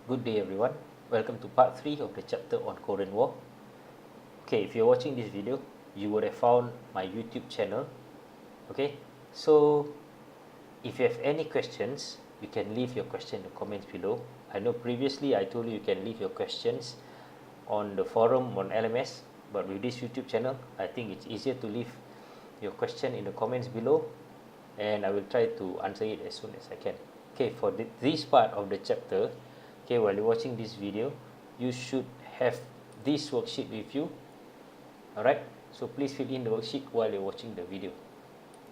Good day everyone. Welcome to part 3 of the chapter on Korean War. Okay, if you're watching this video, you would have found my YouTube channel. Okay, so if you have any questions, you can leave your question in the comments below. I know previously I told you can leave your questions on the forum on LMS, but with this YouTube channel, I think it's easier to leave your question in the comments below, and I will try to answer it as soon as I can. Okay, for this part of the chapter, okay, while you're watching this video, you should have this worksheet with you. Alright, so please fill in the worksheet while you're watching the video.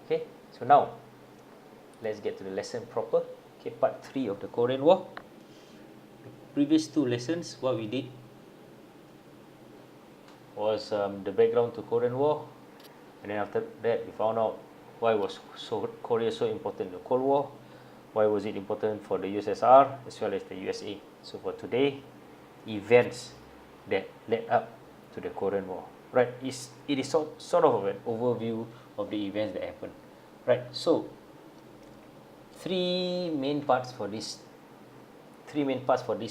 Okay, so now let's get to the lesson proper. Okay, part 3 of the Korean War. The previous 2 lessons, what we did was the background to Korean War, and then after that we found out why was Korea so important in the Cold War, why was it important for the USSR as well as the USA. So for today, events that led up to the Korean War. Right, it is sort of an overview of the events that happened. Right, so three main parts for this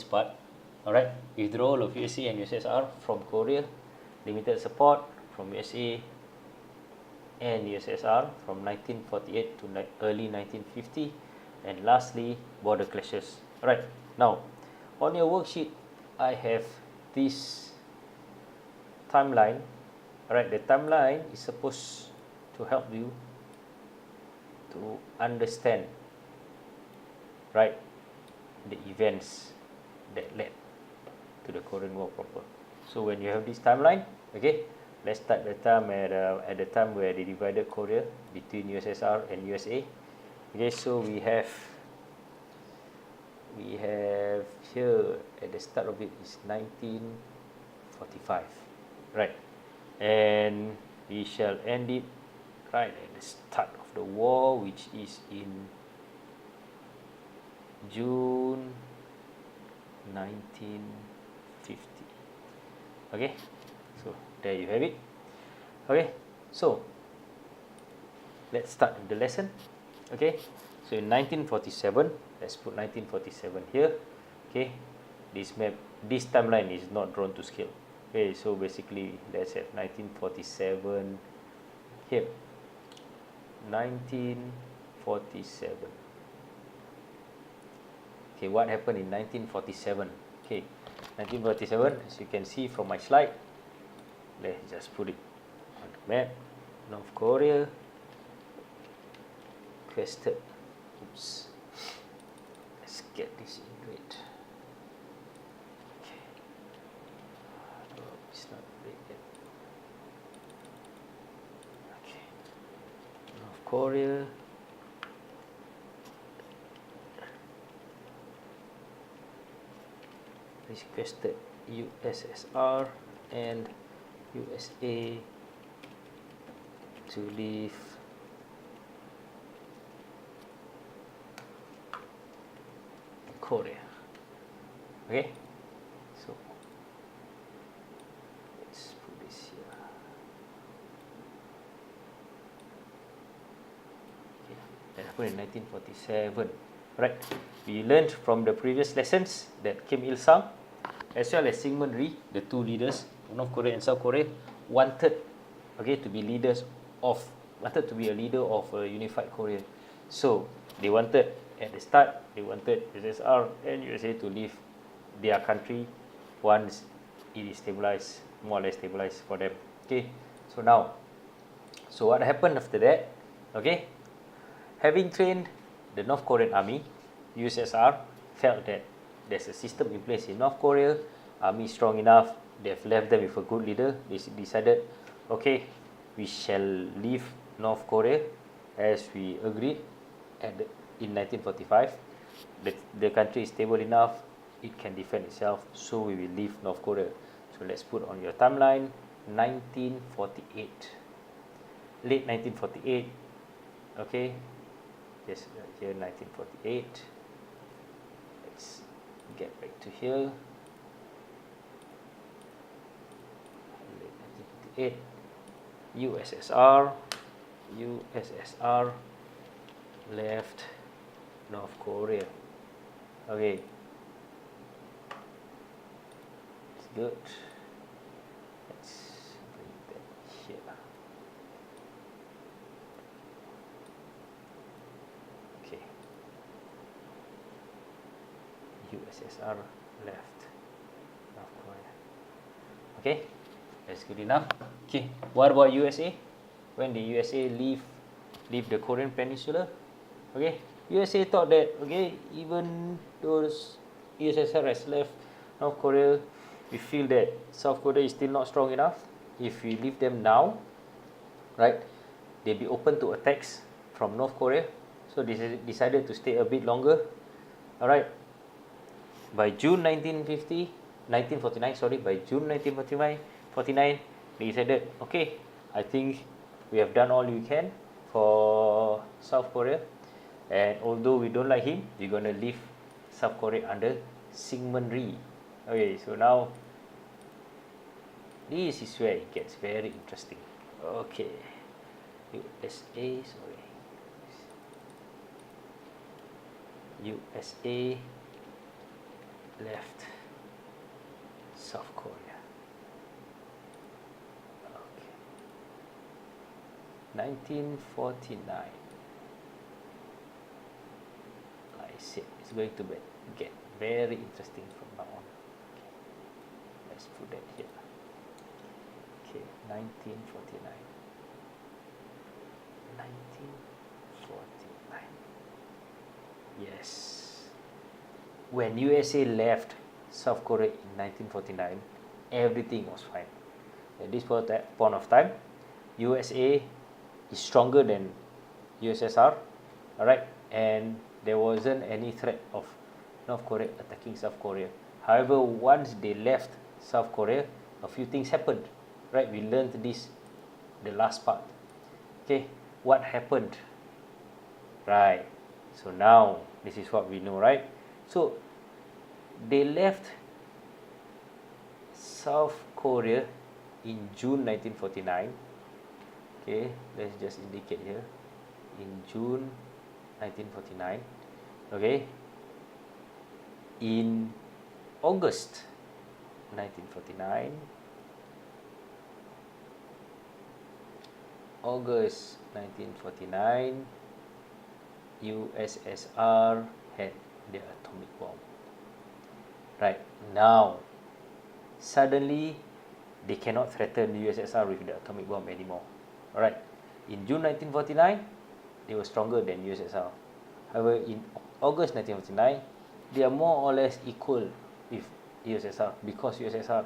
part. Alright, withdrawal of USA and USSR from Korea, limited support from USA and USSR from 1948 to early 1950, and lastly, border clashes. Alright, now on your worksheet, I have this timeline. Alright, the timeline is supposed to help you to understand, right, the events that led to the Korean War proper. So when you have this timeline, okay, let's start the time at the time where they divided Korea between USSR and USA. Okay, so we have here at the start of it is 1945, right, and we shall end it right at the start of the war, which is in June 1950. Okay, so there you have it. Okay, so let's start with the lesson. Okay, so in 1947, let's put 1947 here. Okay, this timeline is not drawn to scale. Okay, so basically let's have 1947 here. 1947. Okay, what happened in 1947? Okay, 1947, as you can see from my slide, let's just put it on the map. North Korea requested, oops, let's get this into it. Okay, oh, it's not great yet. Okay, North Korea requested USSR and USA to leave Korea. Okay, so let's put this here. Okay, that happened in 1947. Right, we learned from the previous lessons that Kim Il-sung as well as Syngman Rhee, the two leaders, North Korea and South Korea, wanted, okay, to be a leader of a unified Korea. So they wanted, at the start, they wanted USSR and USA to leave their country once it is stabilized, more or less stabilized for them. Okay, so what happened after that? Okay, having trained the North Korean army, USSR felt that there's a system in place in North Korea, army strong enough, they've left them with a good leader. They decided, okay, we shall leave North Korea as we agreed in 1945. The country is stable enough, it can defend itself, so we will leave North Korea. So let's put on your timeline 1948, late 1948. Okay, yes, here 1948. Let's get back to here. Late 1948. USSR left North Korea. Okay, Good. Let's bring that here. Okay. USSR left North Korea. Okay, that's good enough. Okay, what about USA? When did USA leave the Korean Peninsula? Okay, USA thought that, okay, even though USSR has left North Korea, we feel that South Korea is still not strong enough. If we leave them now, right, they'll be open to attacks from North Korea. So they decided to stay a bit longer. Alright, by June 1949, sorry, by June 1949, they decided, okay, I think we have done all we can for South Korea, and although we don't like him, we're gonna leave South Korea under Syngman Rhee. Okay, so now this is where it gets very interesting. Okay, USA left South Korea. Okay. 1949. Like I said, it's going to get very interesting from now on. Okay. Let's put that here. Okay, 1949. 1949. Yes. When USA left South Korea in 1949, everything was fine. At this point of time, USA is stronger than USSR, alright, and there wasn't any threat of North Korea attacking South Korea. However, once they left South Korea, a few things happened, right? We learned this, the last part. Okay, what happened? Right, so now this is what we know, right? So they left South Korea in June 1949. Okay, let's just indicate here, in June 1949. Okay, in August 1949, USSR had the atomic bomb. Right, now suddenly they cannot threaten the USSR with the atomic bomb anymore. Alright, in June 1949, they were stronger than USSR. However, in August 1949, they are more or less equal with USSR, because USSR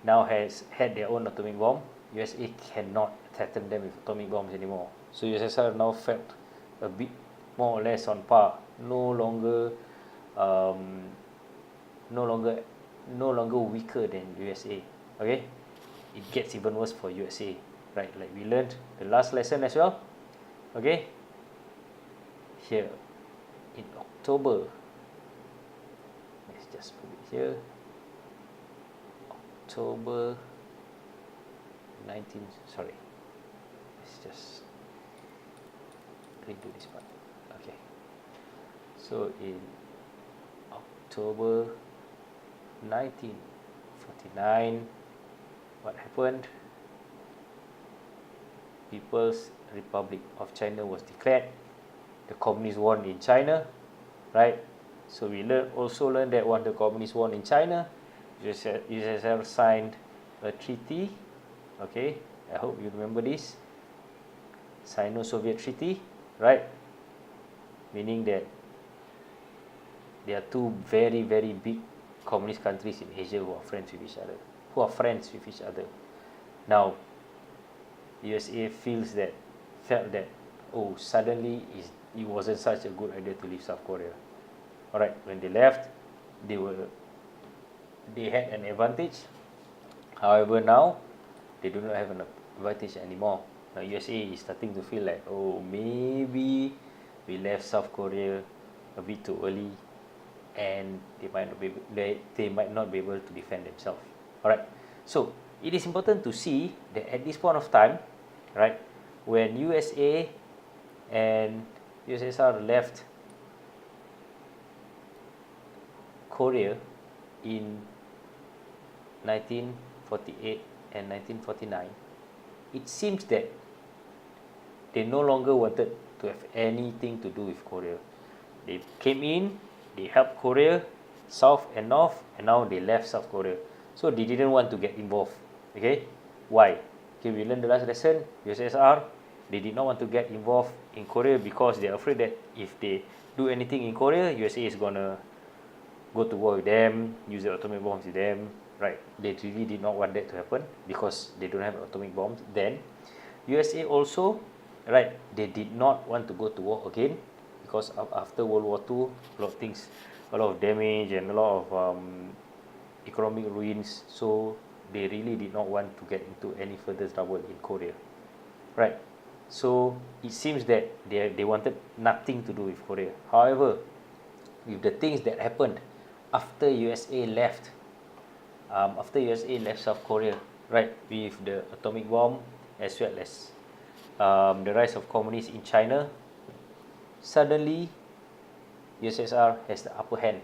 now has had their own atomic bomb. USA cannot threaten them with atomic bombs anymore. So USSR now felt a bit more or less on par, no longer weaker than USA. Okay, it gets even worse for USA, right? Like we learned the last lesson as well. Okay, here in October, let's just put it here, October 19, sorry, let's just redo this part. Okay, so in October 1949, what happened? People's Republic of China was declared. The communists won in China, right? So we also learned that when the communists won in China, USSR signed a treaty. Okay, I hope you remember this, Sino-Soviet Treaty, right? Meaning that there are two very, very big communist countries in Asia who are friends with each other. Now, USA felt that, oh, suddenly it wasn't such a good idea to leave South Korea. Alright, when they left, they had an advantage. However, now they do not have an advantage anymore. Now USA is starting to feel like, oh, maybe we left South Korea a bit too early, and they might not be able to defend themselves. Alright, so it is important to see that at this point of time, right, when USA and USSR left Korea in 1948 and 1949, it seems that they no longer wanted to have anything to do with Korea. They came in, they helped Korea, South and North, and now they left South Korea. So they didn't want to get involved. Okay, why? Okay, we learned the last lesson. USSR, they did not want to get involved in Korea because they're afraid that if they do anything in Korea, USA is gonna go to war with them, use the atomic bombs with them, right? They really did not want that to happen because they don't have atomic bombs. Then, USA also, right, they did not want to go to war again because after World War II, a lot of things, a lot of damage and a lot of economic ruins. So they really did not want to get into any further trouble in Korea, right? So it seems that they wanted nothing to do with Korea. However, with the things that happened after USA left, South Korea, right, with the atomic bomb as well as the rise of communists in China, suddenly USSR has the upper hand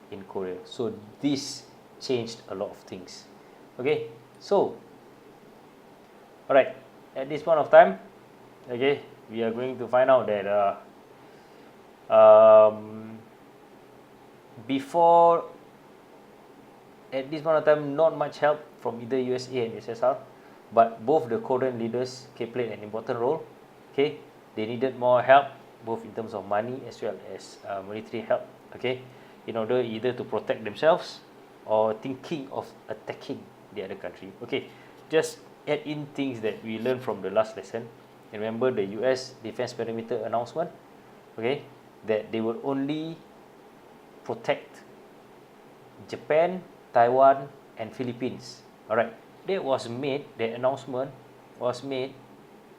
in Korea. So this changed a lot of things. Okay, so all right, at this point of time, okay, we are going to find out that before at this point of time, not much help from either USA and USSR, but both the Korean leaders played an important role. Okay, they needed more help, both in terms of money as well as military help. Okay, in order either to protect themselves or thinking of attacking the other country. Okay, just add in things that we learned from the last lesson. Remember the US defense perimeter announcement, okay, that they will only protect Japan, Taiwan, and Philippines. All right, the announcement was made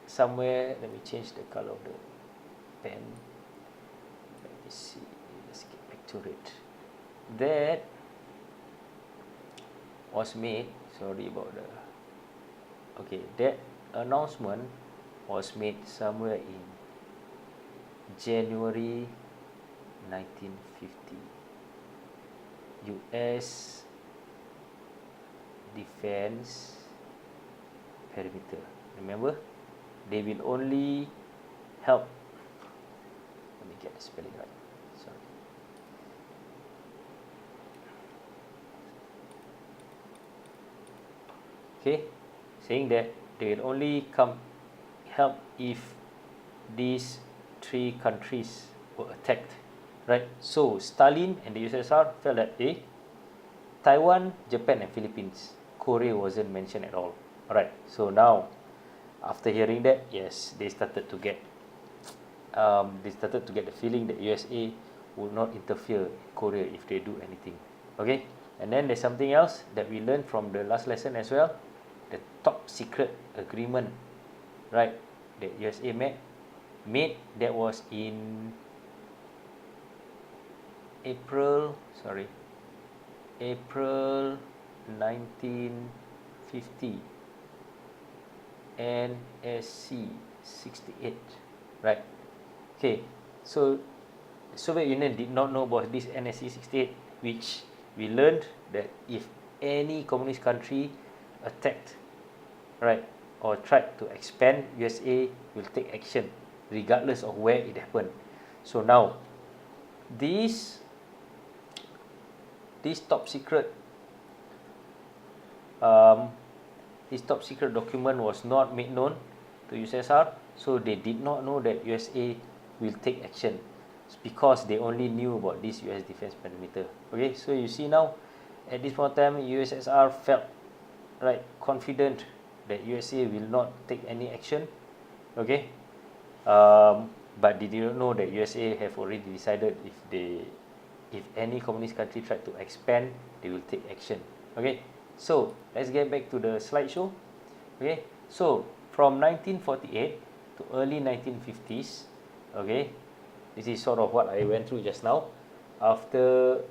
somewhere. Let me change the color of the pen. Let me see. Let's get back to it. That was made. Sorry about the. Okay, that announcement was made somewhere in January 1950. US defense perimeter. Remember, they will only help. Let me get the spelling right. Sorry. Okay, saying that they will only help if these three countries were attacked, right? So Stalin and the USSR felt that Taiwan, Japan, and Philippines, Korea wasn't mentioned at all. All right. So now, after hearing that, yes, they started to get the feeling that USA would not interfere in Korea if they do anything. Okay. And then there's something else that we learned from the last lesson as well, the top secret agreement, right? That USA made that was in April 1950, NSC 68, right? Okay, so the Soviet Union did not know about this NSC 68, which we learned that if any communist country attacked, right, or tried to expand, USA will take action regardless of where it happened. So now, this top secret document was not made known to USSR, so they did not know that USA will take action. It's because they only knew about this US defense perimeter. Okay, so you see now, at this point in time, USSR felt confident that USA will not take any action. Okay, but they did not know that USA have already decided if any communist country tried to expand, they will take action. Okay, so let's get back to the slideshow. Okay, so from 1948 to early 1950s, okay, this is sort of what I went through just now. After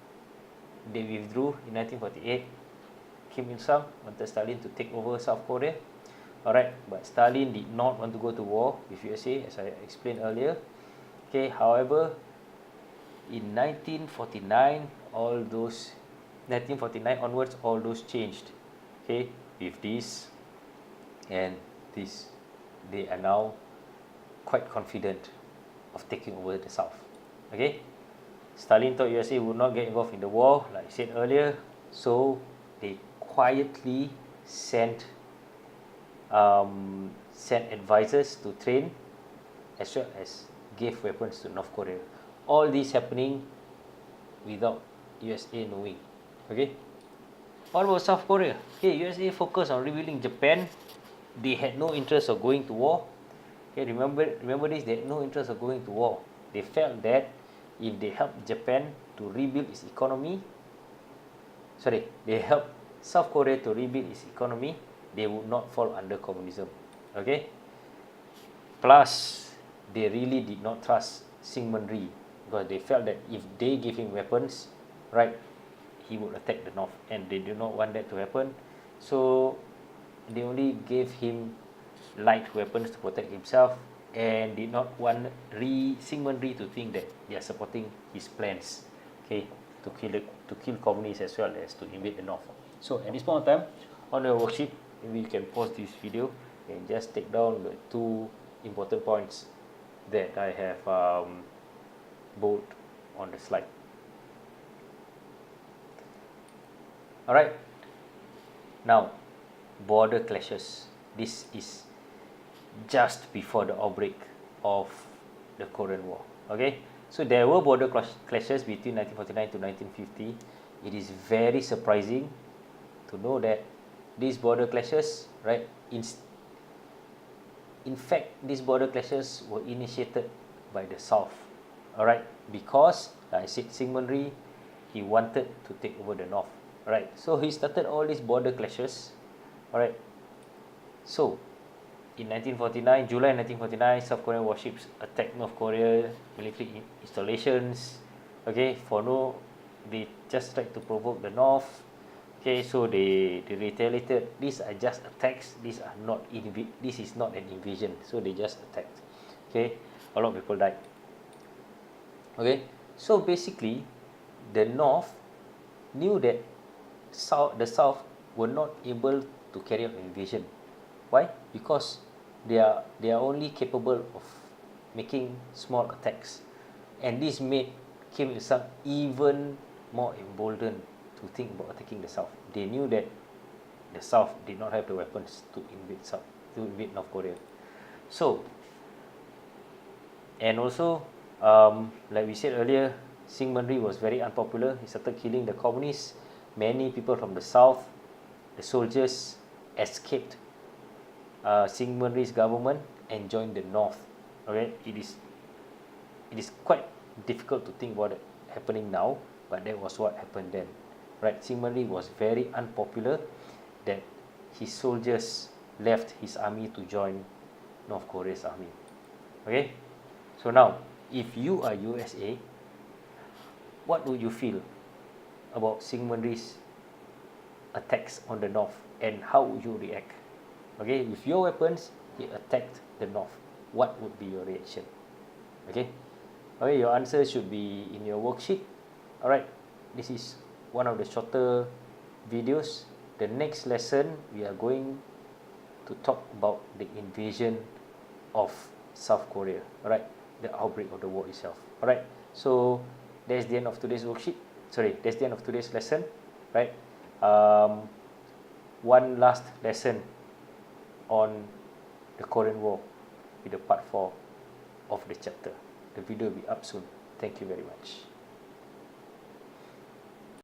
they withdrew in 1948, Kim Il-sung wanted Stalin to take over South Korea. Alright, but Stalin did not want to go to war with USA, as I explained earlier. Okay, however, in 1949 onwards, all those changed. Okay, with this and this, they are now quite confident of taking over the South. Okay, Stalin thought USA would not get involved in the war, like I said earlier, so they quietly sent advisors to train, as well as gave weapons to North Korea. All this happening without USA knowing. Okay. What about South Korea? Okay, USA focused on rebuilding Japan. They had no interest of going to war. Okay, remember this, they had no interest of going to war. They felt that if they helped Japan to rebuild its economy, they helped South Korea to rebuild its economy, they would not fall under communism. Okay. Plus, they really did not trust Syngman Rhee, because they felt that if they give him weapons, right, he would attack the North, and they do not want that to happen. So they only gave him light weapons to protect himself, and did not want Syngman Rhee to think that they are supporting his plans, okay, to kill communists as well as to invade the North. So at this point of time, on the worksheet, maybe you can pause this video and just take down the two important points that I have bold on the slide. Alright, now border clashes. This is just before the outbreak of the Korean War. Okay, so there were border clashes between 1949 to 1950. It is very surprising to know that these border clashes, right, in fact, these border clashes were initiated by the South, alright, because, like I said, Syngman Rhee, he wanted to take over the North, alright, so he started all these border clashes, alright. So, in July 1949, South Korean warships attacked North Korea military installations, okay, they just tried to provoke the North. Okay, so they retaliated. These are just attacks. This is not an invasion. So they just attacked. Okay, a lot of people died. Okay, so basically, the North knew that the South were not able to carry out an invasion. Why? Because they are only capable of making small attacks, and this made Kim Il Sung even more emboldened to think about attacking the South. They knew that the South did not have the weapons to invade North Korea. So, and also, like we said earlier, Syngman Rhee was very unpopular. He started killing the communists. Many people from the South, the soldiers, escaped Syngman Rhee's government and joined the North. Okay, it is quite difficult to think about it happening now, but that was what happened then. Right, Syngman Rhee was very unpopular, that his soldiers left his army to join North Korea's army. Okay, so now, if you are USA, what would you feel about Syngman Rhee's attacks on the North, and how would you react? Okay, with your weapons, he attacked the North. What would be your reaction? Okay, your answer should be in your worksheet. Alright, this is one of the shorter videos. The next lesson, we are going to talk about the invasion of South Korea. Alright, the outbreak of the war itself. Alright, so that's the end of today's worksheet. That's the end of today's lesson. Right, one last lesson on the Korean War with the part 4 of the chapter. The video will be up soon. Thank you very much.